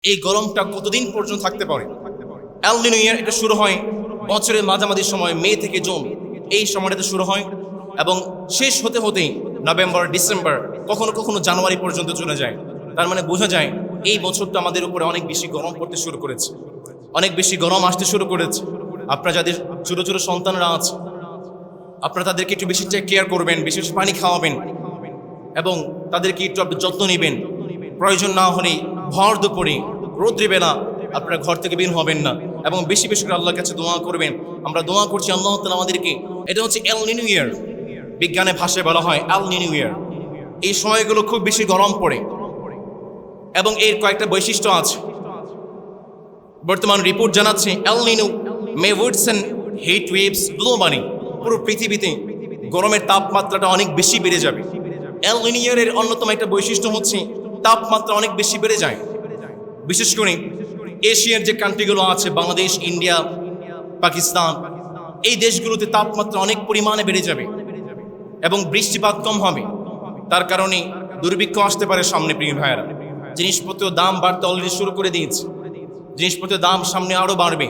এই গরমটা কতদিন পর্যন্ত থাকতে পারে? এল নিনো ইয়ার এটা শুরু হয় বছরের মাঝামাঝি সময়, মে থেকে জুন, এই সময়টাতে শুরু হয় এবং শেষ হতে হতেই নভেম্বর, ডিসেম্বর, কখনো কখনো জানুয়ারি পর্যন্ত চলে যায়। তার মানে বোঝা যায় এই বছরটা আমাদের উপরে অনেক বেশি গরম পড়তে শুরু করেছে, অনেক বেশি গরম আসতে শুরু করেছে। আপনারা যাদের ছোটো ছোটো সন্তানরা আছে, আপনারা তাদেরকে একটু বেশি কেয়ার করবেন, বেশি বেশি পানি খাওয়াবেন এবং তাদেরকে একটু যত্ন নেবেন। প্রয়োজন না হলেই ভর দুপুরে রৌদ্রে বেলা আপনারা ঘর থেকে বের হবেন না এবং বেশি বেশি করে আল্লাহর কাছে দোয়া করবেন। আমরা দোয়া করছি আল্লাহ তাআলা আমাদেরকে, এটা হচ্ছে এল নিনো ইয়ার, বিজ্ঞানের ভাষায় বলা হয় এল নিনো ইয়ার। এই সময়গুলো খুব বেশি গরম পড়ে এবং এর কয়েকটা বৈশিষ্ট্য আছে। বর্তমান রিপোর্ট জানাচ্ছে এল নিনো মে ওয়ার্সেন হিট ওয়েভস গ্লোবালি, পুরো পৃথিবীতে গরমের তাপমাত্রাটা অনেক বেশি বেড়ে যাবে। এল নিনো ইয়ারের অন্যতম একটা বৈশিষ্ট্য হচ্ছে তাপমাত্রা অনেক বেশি বেড়ে যায়। বিশেষ করে এশিয়ার যে কান্ট্রিগুলো আছে, বাংলাদেশ, ইন্ডিয়া, পাকিস্তান, এই দেশগুলোতে তাপমাত্রা অনেক পরিমাণে বেড়ে যাবে এবং বৃষ্টিপাত কম হবে। তার কারণে দুর্ভিক্ষ আসতে পারে সামনে। প্রিয় ভাইয়েরা, জিনিসপত্রের দাম বাড়তে অলরেডি শুরু করে দিয়েছে, জিনিসপত্রের দাম সামনে আরও বাড়বে।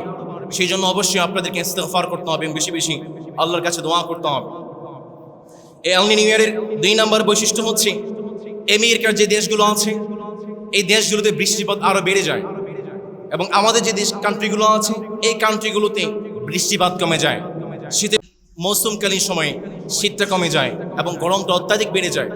সেই জন্য অবশ্যই আপনাদেরকে ইস্তেগফার করতে হবে, বেশি বেশি আল্লাহর কাছে দোয়া করতে হবে। এই এল নিনো ইয়ারের 2 নম্বর বৈশিষ্ট্য হচ্ছে আমেরিকার যে দেশগুলো আছে, এই দেশগুলোতে বৃষ্টিপাত আরও বেড়ে যায় এবং আমাদের যে দেশ কান্ট্রিগুলো আছে, এই কান্ট্রিগুলোতে বৃষ্টিপাত কমে যায়। শীতের মৌসুমকালীন সময়ে শীতটা কমে যায় এবং গরমটা অত্যাধিক বেড়ে যায়।